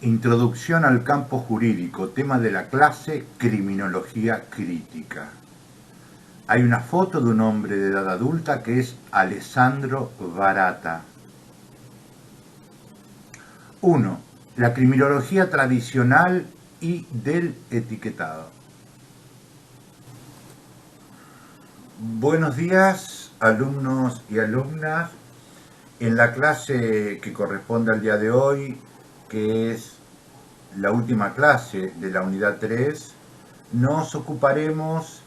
Introducción al campo jurídico, tema de la clase Criminología crítica. Hay una foto de un hombre de edad adulta que es Alessandro Barata. 1. La criminología tradicional y del etiquetado. Buenos días, alumnos y alumnas. En la clase que corresponde al día de hoy, que es la última clase de la unidad 3, nos ocuparemos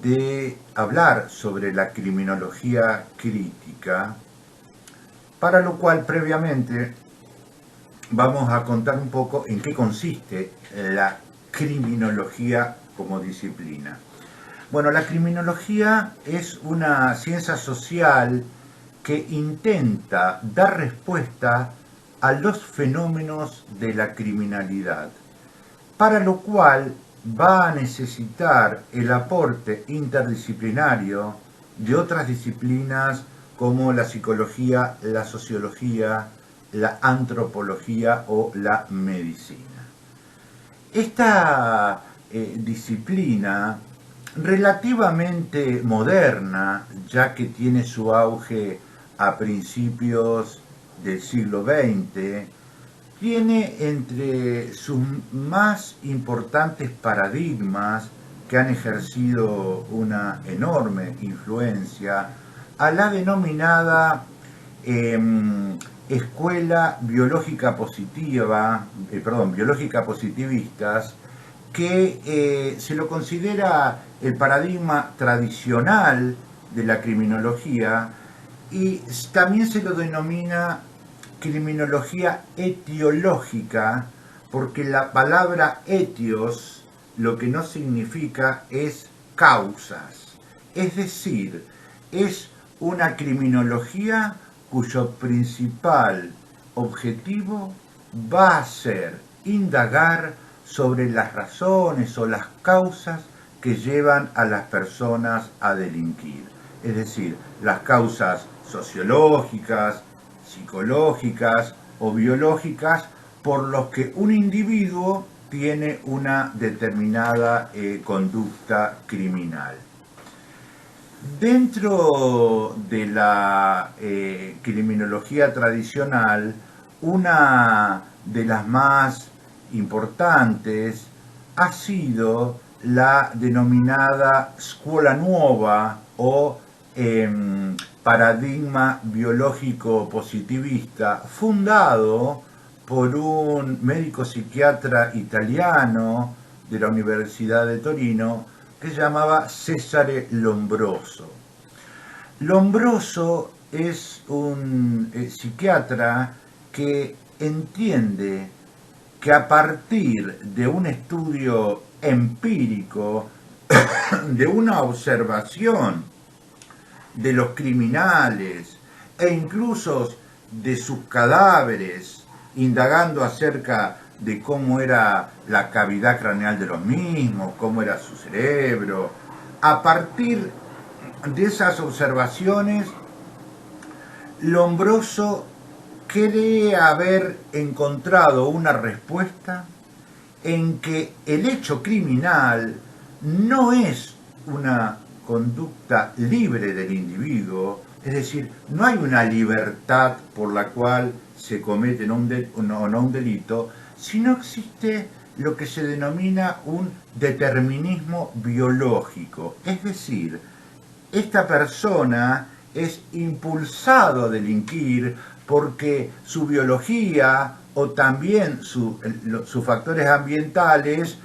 de hablar sobre la criminología crítica, para lo cual previamente vamos a contar un poco en qué consiste la criminología como disciplina. Bueno, la criminología es una ciencia social que intenta dar respuesta a los fenómenos de la criminalidad, para lo cual va a necesitar el aporte interdisciplinario de otras disciplinas como la psicología, la sociología, la antropología o la medicina. Esta disciplina relativamente moderna, ya que tiene su auge a principios del siglo XX, tiene entre sus más importantes paradigmas que han ejercido una enorme influencia a la denominada escuela biológica positiva, biológica positivistas, que se lo considera el paradigma tradicional de la criminología y también se lo denomina criminología etiológica, porque la palabra etios lo que no significa es causas, es decir, es una criminología cuyo principal objetivo va a ser indagar sobre las razones o las causas que llevan a las personas a delinquir, es decir, las causas sociológicas, psicológicas o biológicas por los que un individuo tiene una determinada conducta criminal. Dentro de la criminología tradicional, una de las más importantes ha sido la denominada Scuola Nuova o paradigma biológico positivista, fundado por un médico psiquiatra italiano de la Universidad de Torino que se llamaba Cesare Lombroso. Lombroso es un psiquiatra que entiende que a partir de un estudio empírico, de una observación de los criminales e incluso de sus cadáveres, indagando acerca de cómo era la cavidad craneal de los mismos, cómo era su cerebro. A partir de esas observaciones, Lombroso cree haber encontrado una respuesta en que el hecho criminal no es una conducta libre del individuo, es decir, no hay una libertad por la cual se comete no un delito, sino existe lo que se denomina un determinismo biológico, es decir, esta persona es impulsado a delinquir porque su biología o también sus factores ambientales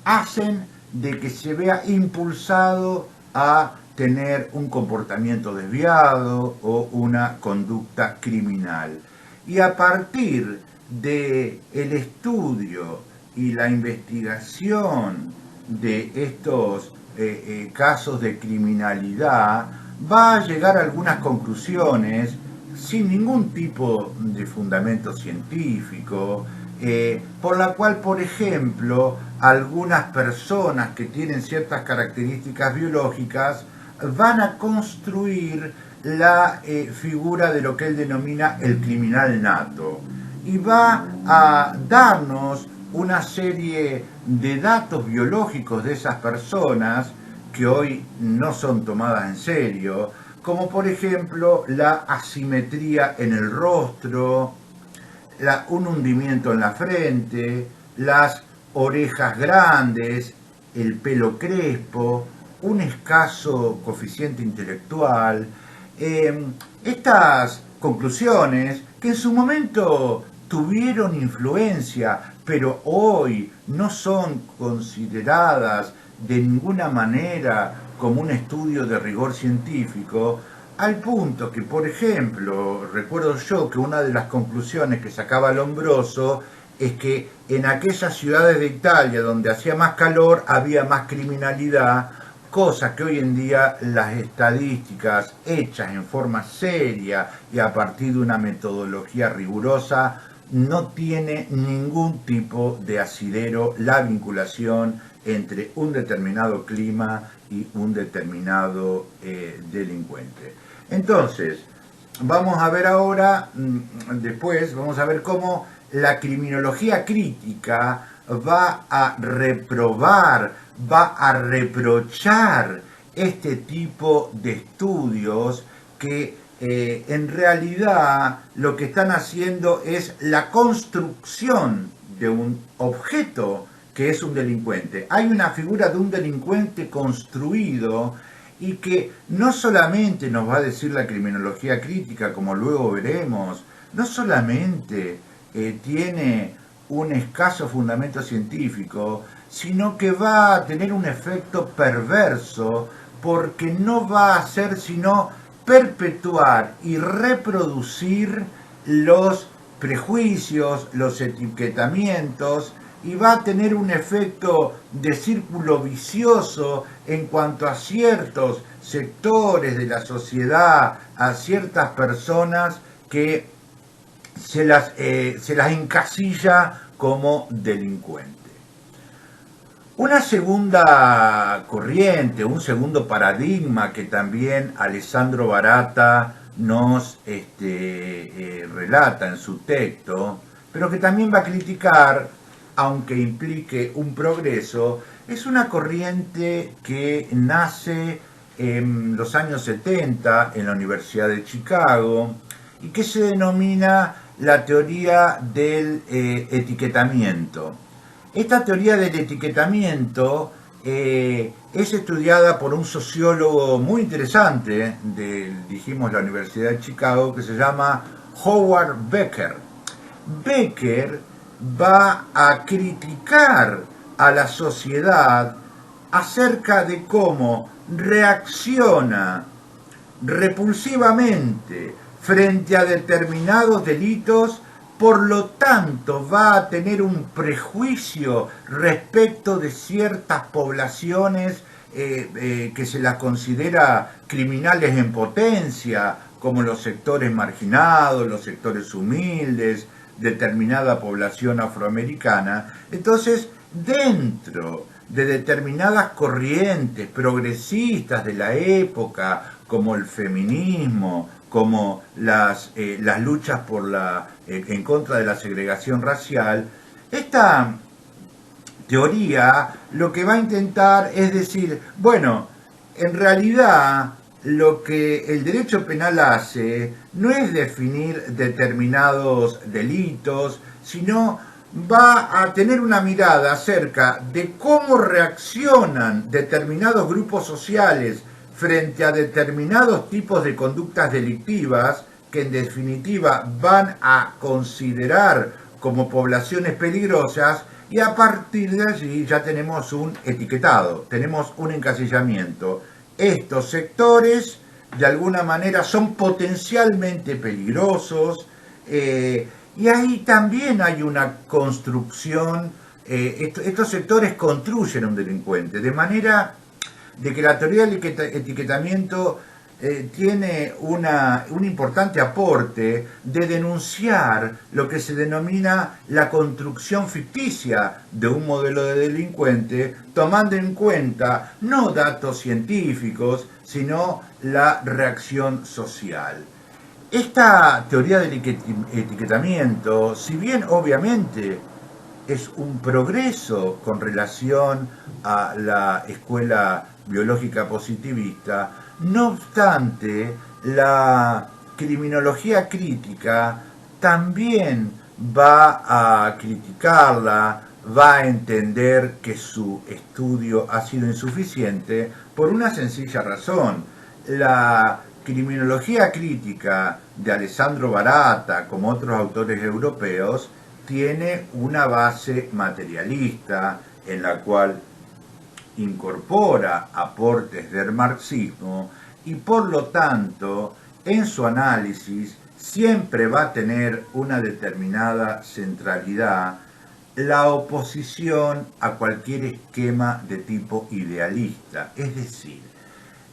hacen de que se vea impulsado a tener un comportamiento desviado o una conducta criminal. Y a partir del estudio y la investigación de estos casos de criminalidad, va a llegar a algunas conclusiones sin ningún tipo de fundamento científico, por la cual, por ejemplo, algunas personas que tienen ciertas características biológicas van a construir la figura de lo que él denomina el criminal nato. y va a darnos una serie de datos biológicos de esas personas que hoy no son tomadas en serio, como por ejemplo la asimetría en el rostro, un hundimiento en la frente, las orejas grandes, el pelo crespo, un escaso coeficiente intelectual. Estas conclusiones que en su momento tuvieron influencia, pero hoy no son consideradas de ninguna manera como un estudio de rigor científico, al punto que, por ejemplo, recuerdo yo que una de las conclusiones que sacaba Lombroso es que en aquellas ciudades de Italia donde hacía más calor había más criminalidad, cosa que hoy en día las estadísticas hechas en forma seria y a partir de una metodología rigurosa no tiene ningún tipo de asidero la vinculación entre un determinado clima y un determinado delincuente. Entonces, vamos a ver ahora, después, vamos a ver cómo la criminología crítica va a reprobar, va a reprochar este tipo de estudios que en realidad lo que están haciendo es la construcción de un objeto que es un delincuente. Hay una figura de un delincuente construido y que no solamente nos va a decir la criminología crítica, como luego veremos, no solamente tiene un escaso fundamento científico, sino que va a tener un efecto perverso porque no va a hacer sino perpetuar y reproducir los prejuicios, los etiquetamientos, y va a tener un efecto de círculo vicioso en cuanto a ciertos sectores de la sociedad, a ciertas personas que se las encasilla como delincuentes. Una segunda corriente, un segundo paradigma que también Alessandro Barata nos relata en su texto, pero que también va a criticar, aunque implique un progreso, es una corriente que nace en los años 70 en la Universidad de Chicago y que se denomina la teoría del etiquetamiento. Esta teoría del etiquetamiento es estudiada por un sociólogo muy interesante dijimos, la Universidad de Chicago, que se llama Howard Becker. Becker va a criticar a la sociedad acerca de cómo reacciona repulsivamente frente a determinados delitos, por lo tanto va a tener un prejuicio respecto de ciertas poblaciones que se las considera criminales en potencia, como los sectores marginados, los sectores humildes, determinada población afroamericana. Entonces, dentro de determinadas corrientes progresistas de la época, como el feminismo, como las luchas en contra de la segregación racial, esta teoría lo que va a intentar es decir, bueno, en realidad lo que el derecho penal hace no es definir determinados delitos, sino va a tener una mirada acerca de cómo reaccionan determinados grupos sociales frente a determinados tipos de conductas delictivas que en definitiva van a considerar como poblaciones peligrosas, y a partir de allí ya tenemos un etiquetado, tenemos un encasillamiento. Estos sectores de alguna manera son potencialmente peligrosos, y ahí también hay una construcción, estos sectores construyen a un delincuente, de manera de que la teoría del etiquetamiento tiene un importante aporte de denunciar lo que se denomina la construcción ficticia de un modelo de delincuente, tomando en cuenta no datos científicos, sino la reacción social. Esta teoría del etiquetamiento, si bien obviamente es un progreso con relación a la escuela biológica positivista, no obstante, la criminología crítica también va a criticarla, va a entender que su estudio ha sido insuficiente por una sencilla razón. La criminología crítica de Alessandro Barata, como otros autores europeos, tiene una base materialista en la cual incorpora aportes del marxismo y por lo tanto en su análisis siempre va a tener una determinada centralidad la oposición a cualquier esquema de tipo idealista. Es decir,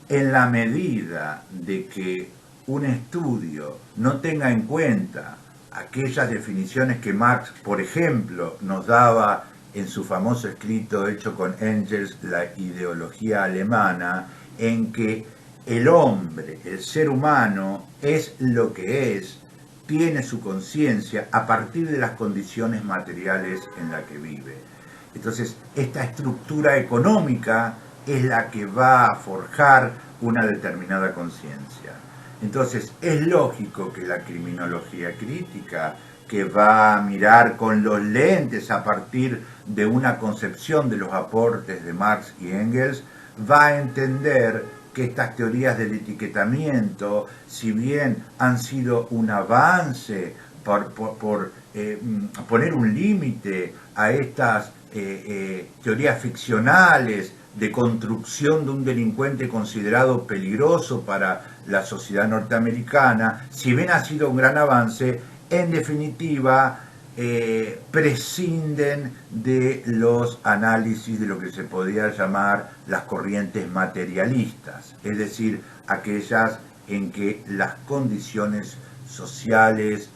en la medida de que un estudio no tenga en cuenta aquellas definiciones que Marx, por ejemplo, nos daba en su famoso escrito hecho con Engels, La ideología alemana, en que el hombre, el ser humano, es lo que es, tiene su conciencia a partir de las condiciones materiales en las que vive. Entonces, esta estructura económica es la que va a forjar una determinada conciencia. Entonces, es lógico que la criminología crítica, que va a mirar con los lentes a partir de una concepción de los aportes de Marx y Engels, va a entender que estas teorías del etiquetamiento, si bien han sido un avance por poner un límite a estas teorías ficcionales de construcción de un delincuente considerado peligroso para la sociedad norteamericana, si bien ha sido un gran avance, en definitiva prescinden de los análisis de lo que se podría llamar las corrientes materialistas, es decir, aquellas en que las condiciones sociales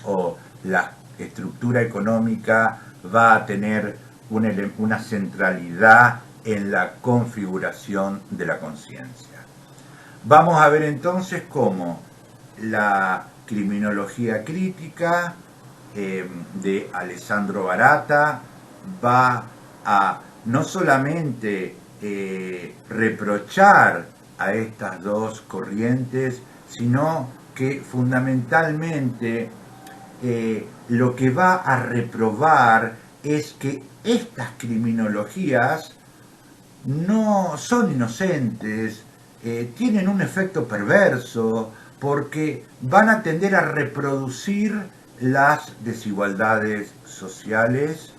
o la estructura económica va a tener una centralidad en la configuración de la conciencia. Vamos a ver entonces cómo la criminología crítica de Alessandro Barata va a no solamente reprochar a estas dos corrientes, sino que fundamentalmente lo que va a reprobar es que estas criminologías no son inocentes, tienen un efecto perverso, porque van a tender a reproducir las desigualdades sociales,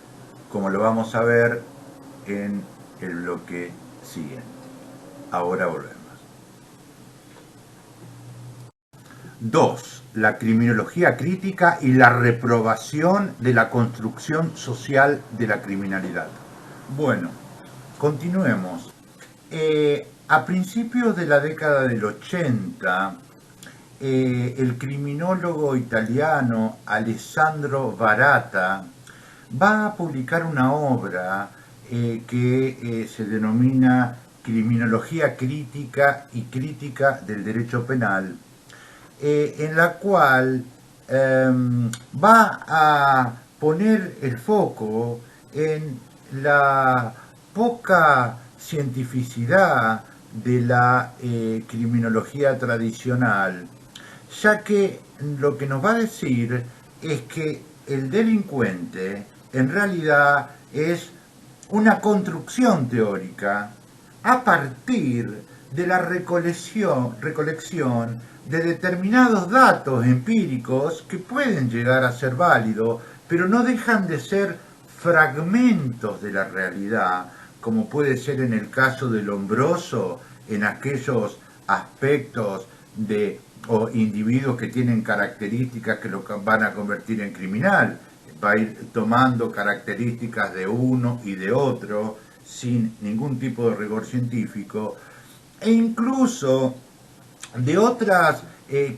como lo vamos a ver en el bloque siguiente. Ahora volvemos. 2. La criminología crítica y la reprobación de la construcción social de la criminalidad. Bueno, continuemos. A principios de la década del 80, el criminólogo italiano Alessandro Barata va a publicar una obra que se denomina Criminología crítica y crítica del derecho penal, en la cual va a poner el foco en la poca cientificidad de la criminología tradicional, ya que lo que nos va a decir es que el delincuente en realidad es una construcción teórica a partir de la recolección de determinados datos empíricos que pueden llegar a ser válidos, pero no dejan de ser fragmentos de la realidad, como puede ser en el caso del Lombroso, en aquellos aspectos de o individuos que tienen características que lo van a convertir en criminal. Va a ir tomando características de uno y de otro sin ningún tipo de rigor científico, e incluso de otras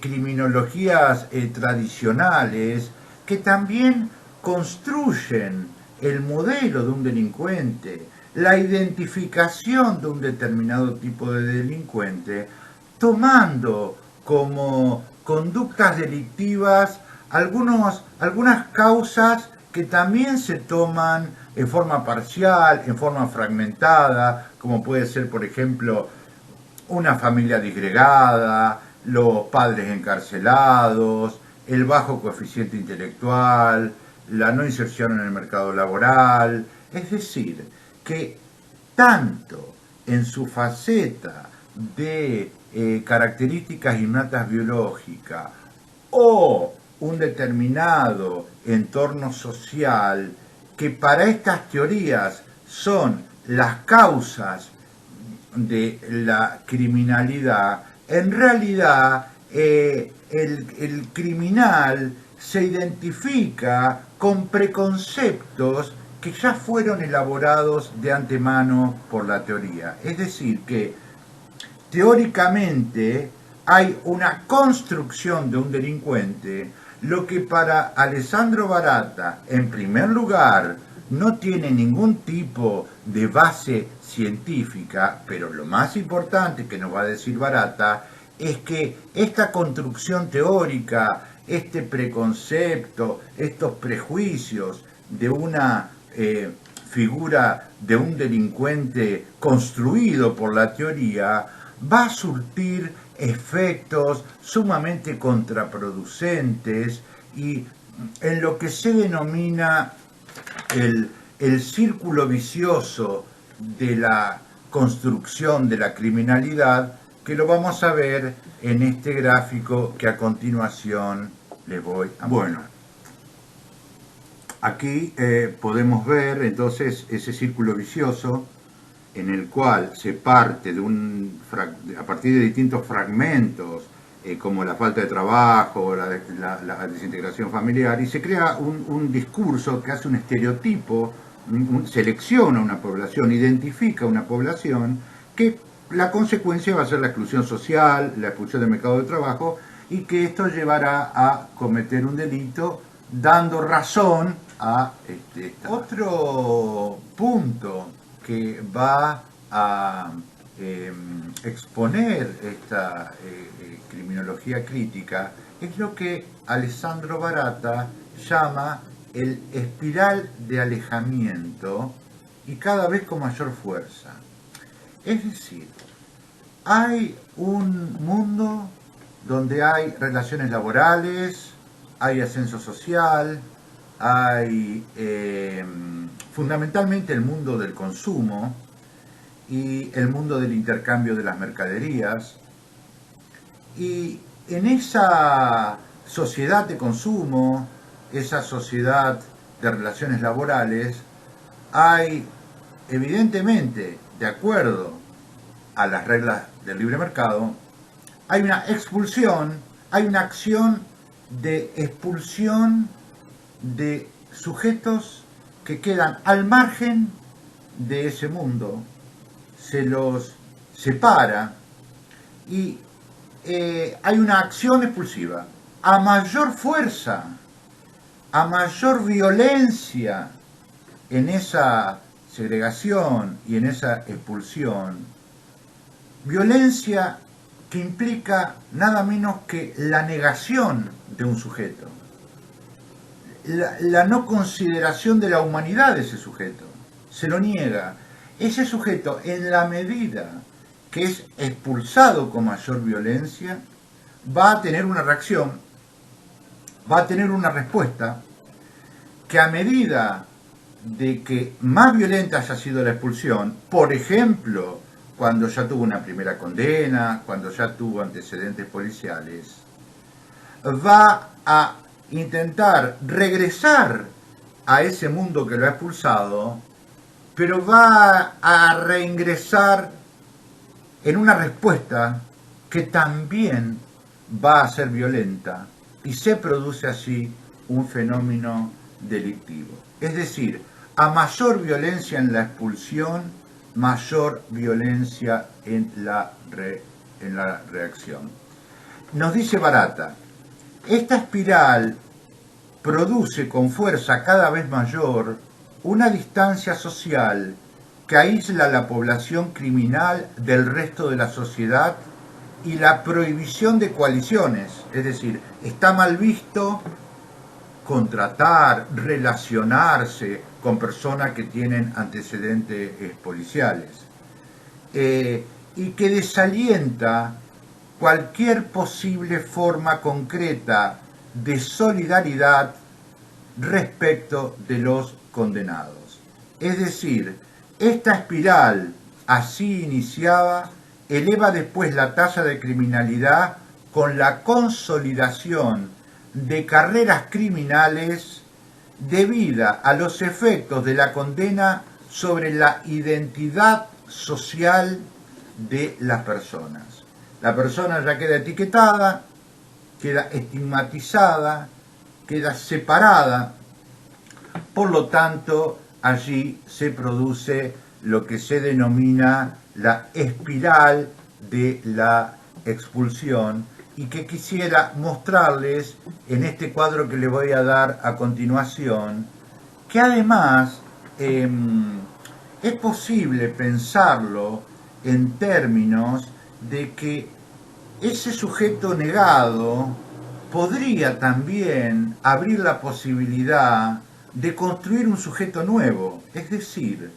criminologías tradicionales que también construyen el modelo de un delincuente, la identificación de un determinado tipo de delincuente, tomando como conductas delictivas, algunas causas que también se toman en forma parcial, en forma fragmentada, como puede ser, por ejemplo, una familia disgregada, los padres encarcelados, el bajo coeficiente intelectual, la no inserción en el mercado laboral. Es decir, que tanto en su faceta de características innatas biológicas o un determinado entorno social, que para estas teorías son las causas de la criminalidad, en realidad el criminal se identifica con preconceptos que ya fueron elaborados de antemano por la teoría. Es decir, que teóricamente hay una construcción de un delincuente, lo que para Alessandro Barata, en primer lugar, no tiene ningún tipo de base científica, pero lo más importante que nos va a decir Barata es que esta construcción teórica, este preconcepto, estos prejuicios de una figura de un delincuente construido por la teoría, va a surtir efectos sumamente contraproducentes y en lo que se denomina el círculo vicioso de la construcción de la criminalidad, que lo vamos a ver en este gráfico que a continuación les voy a mostrar. Bueno, aquí podemos ver entonces ese círculo vicioso en el cual se parte a partir de distintos fragmentos, como la falta de trabajo, la desintegración familiar, y se crea un discurso que hace un estereotipo, selecciona una población, identifica una población, que la consecuencia va a ser la exclusión social, la expulsión del mercado de trabajo, y que esto llevará a cometer un delito, dando razón a otro punto que va a exponer esta criminología crítica es lo que Alessandro Barata llama el espiral de alejamiento, y cada vez con mayor fuerza. Es decir, hay un mundo donde hay relaciones laborales, hay ascenso social, hay fundamentalmente el mundo del consumo y el mundo del intercambio de las mercaderías, y en esa sociedad de consumo, esa sociedad de relaciones laborales, hay evidentemente, de acuerdo a las reglas del libre mercado, hay una expulsión, hay una acción de expulsión de sujetos que quedan al margen de ese mundo, se los separa y hay una acción expulsiva. A mayor fuerza, a mayor violencia en esa segregación y en esa expulsión, violencia que implica nada menos que la negación de un sujeto, la no consideración de la humanidad de ese sujeto, se lo niega. Ese sujeto, en la medida que es expulsado con mayor violencia, va a tener una reacción, va a tener una respuesta, que a medida de que más violenta haya sido la expulsión, por ejemplo, cuando ya tuvo una primera condena, cuando ya tuvo antecedentes policiales, va a intentar regresar a ese mundo que lo ha expulsado, pero va a reingresar en una respuesta que también va a ser violenta, y se produce así un fenómeno delictivo. Es decir, a mayor violencia en la expulsión, mayor violencia en la reacción. Nos dice Barata, esta espiral produce con fuerza cada vez mayor una distancia social que aísla a la población criminal del resto de la sociedad y la prohibición de coaliciones, es decir, está mal visto contratar, relacionarse con personas que tienen antecedentes policiales, y que desalienta cualquier posible forma concreta de solidaridad respecto de los condenados. Es decir, esta espiral así iniciada eleva después la tasa de criminalidad con la consolidación de carreras criminales debida a los efectos de la condena sobre la identidad social de las personas. La persona ya queda etiquetada, queda estigmatizada, queda separada, por lo tanto allí se produce lo que se denomina la espiral de la expulsión, y que quisiera mostrarles en este cuadro que les voy a dar a continuación, que además es posible pensarlo en términos de que ese sujeto negado podría también abrir la posibilidad de construir un sujeto nuevo, es decir,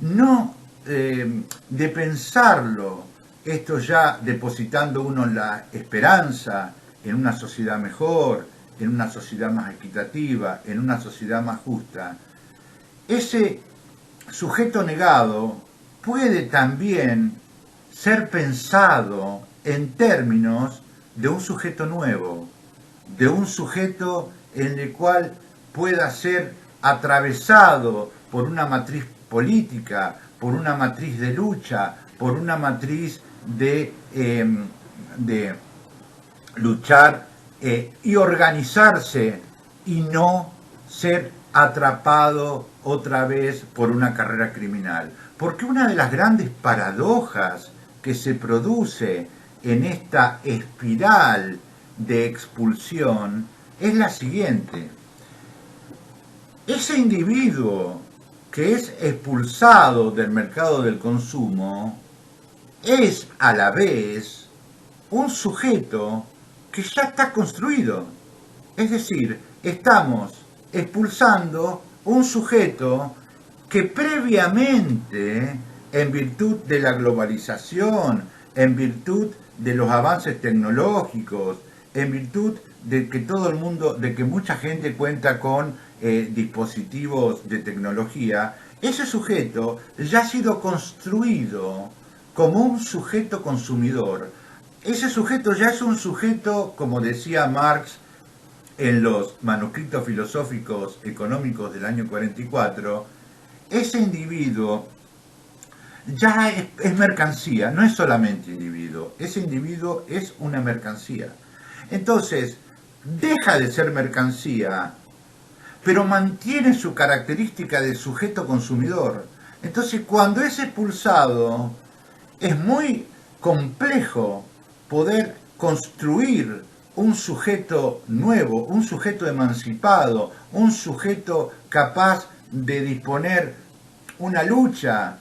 no de pensarlo, esto ya depositando uno la esperanza en una sociedad mejor, en una sociedad más equitativa, en una sociedad más justa. Ese sujeto negado puede también ser pensado en términos de un sujeto nuevo, de un sujeto en el cual pueda ser atravesado por una matriz política, por una matriz de lucha, por una matriz de luchar y organizarse, y no ser atrapado otra vez por una carrera criminal. Porque una de las grandes paradojas que se produce en esta espiral de expulsión es la siguiente: ese individuo que es expulsado del mercado del consumo es a la vez un sujeto que ya está construido. Es decir, estamos expulsando un sujeto que previamente, en virtud de la globalización, en virtud de los avances tecnológicos, en virtud de que todo el mundo, de que mucha gente cuenta con dispositivos de tecnología, ese sujeto ya ha sido construido como un sujeto consumidor. Ese sujeto ya es un sujeto, como decía Marx en los manuscritos filosóficos económicos del año 44, ese individuo ya es mercancía, no es solamente individuo, ese individuo es una mercancía. Entonces, deja de ser mercancía, pero mantiene su característica de sujeto consumidor. Entonces, cuando es expulsado, es muy complejo poder construir un sujeto nuevo, un sujeto emancipado, un sujeto capaz de disponer una lucha,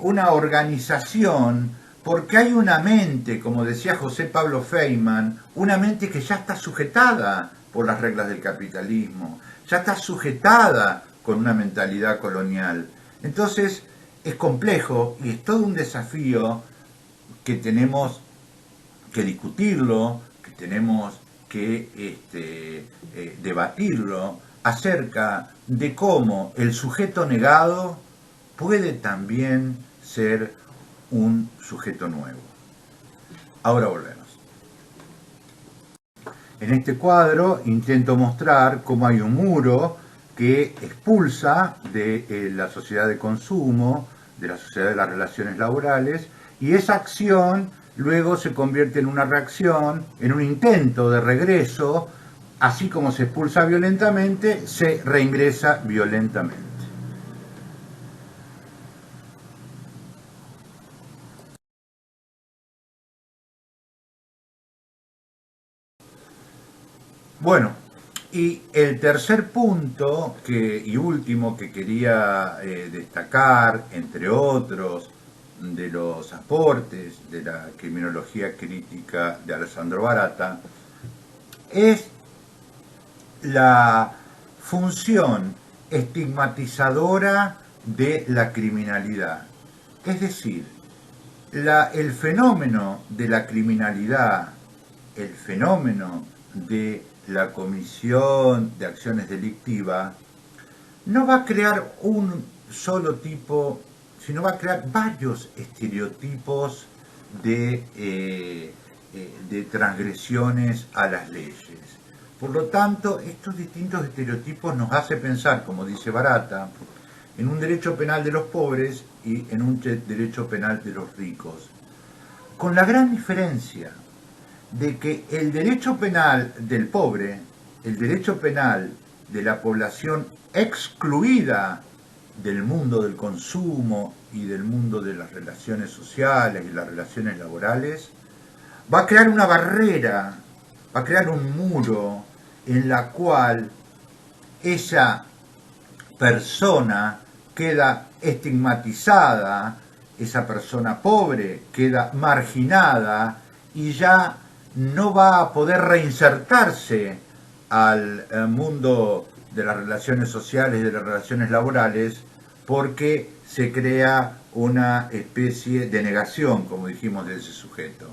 una organización, porque hay una mente, como decía José Pablo Feynman, una mente que ya está sujetada por las reglas del capitalismo, ya está sujetada con una mentalidad colonial. Entonces es complejo y es todo un desafío que tenemos que discutirlo, que tenemos que debatirlo acerca de cómo el sujeto negado puede también ser un sujeto nuevo. Ahora volvemos. En este cuadro intento mostrar cómo hay un muro que expulsa de la sociedad de consumo, de la sociedad de las relaciones laborales, y esa acción luego se convierte en una reacción, en un intento de regreso. Así como se expulsa violentamente, se reingresa violentamente. Bueno, y el tercer punto y último que quería destacar, entre otros, de los aportes de la criminología crítica de Alessandro Baratta es la función estigmatizadora de la criminalidad. Es decir, el fenómeno de la criminalidad, el fenómeno de la comisión de acciones delictivas, no va a crear un solo tipo, sino va a crear varios estereotipos de transgresiones a las leyes. Por lo tanto, estos distintos estereotipos nos hace pensar, como dice Baratta, en un derecho penal de los pobres y en un derecho penal de los ricos, con la gran diferencia de que el derecho penal del pobre, el derecho penal de la población excluida del mundo del consumo y del mundo de las relaciones sociales y las relaciones laborales, va a crear una barrera, va a crear un muro en la cual esa persona queda estigmatizada, esa persona pobre queda marginada y ya no va a poder reinsertarse al mundo de las relaciones sociales y de las relaciones laborales porque se crea una especie de negación, como dijimos, de ese sujeto.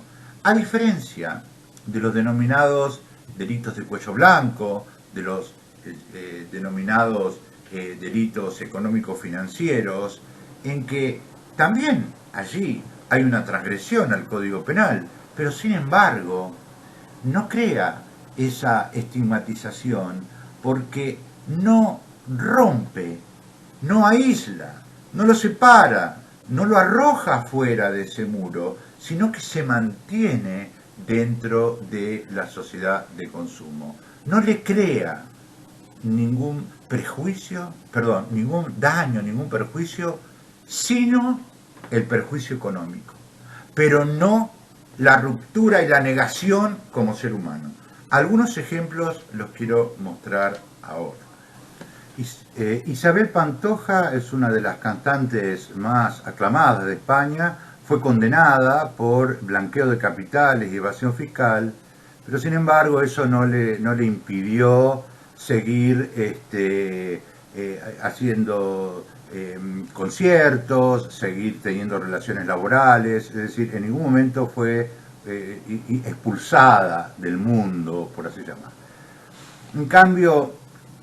A diferencia de los denominados delitos de cuello blanco, de los denominados delitos económicos financieros, en que también allí hay una transgresión al Código Penal, pero sin embargo no crea esa estigmatización porque no rompe, no aísla, no lo separa, no lo arroja fuera de ese muro, sino que se mantiene dentro de la sociedad de consumo. No le crea ningún prejuicio, perdón, ningún daño, ningún perjuicio, sino el perjuicio económico, pero no la ruptura y la negación como ser humano. Algunos ejemplos los quiero mostrar ahora. Isabel Pantoja es una de las cantantes más aclamadas de España, fue condenada por blanqueo de capitales y evasión fiscal, pero sin embargo eso no le impidió seguir haciendo conciertos, seguir teniendo relaciones laborales, es decir, en ningún momento fue expulsada del mundo, por así llamar. En cambio,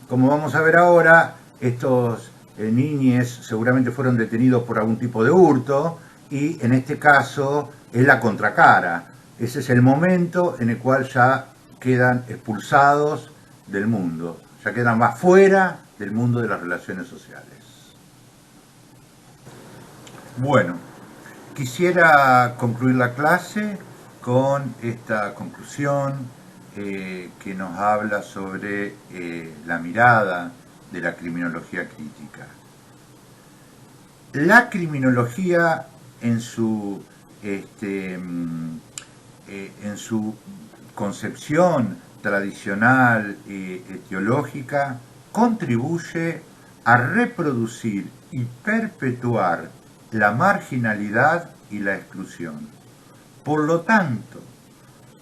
como vamos a ver ahora, estos niñes seguramente fueron detenidos por algún tipo de hurto y en este caso es la contracara. Ese es el momento en el cual ya quedan expulsados del mundo, ya quedan más fuera del mundo de las relaciones sociales. Bueno, quisiera concluir la clase con esta conclusión que nos habla sobre la mirada de la criminología crítica. La criminología en su concepción tradicional y etiológica contribuye a reproducir y perpetuar la marginalidad y la exclusión. Por lo tanto,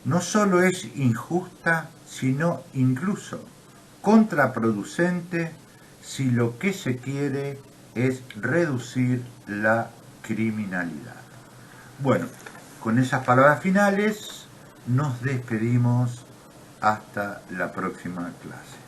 no solo es injusta, sino incluso contraproducente si lo que se quiere es reducir la criminalidad. Bueno, con esas palabras finales nos despedimos hasta la próxima clase.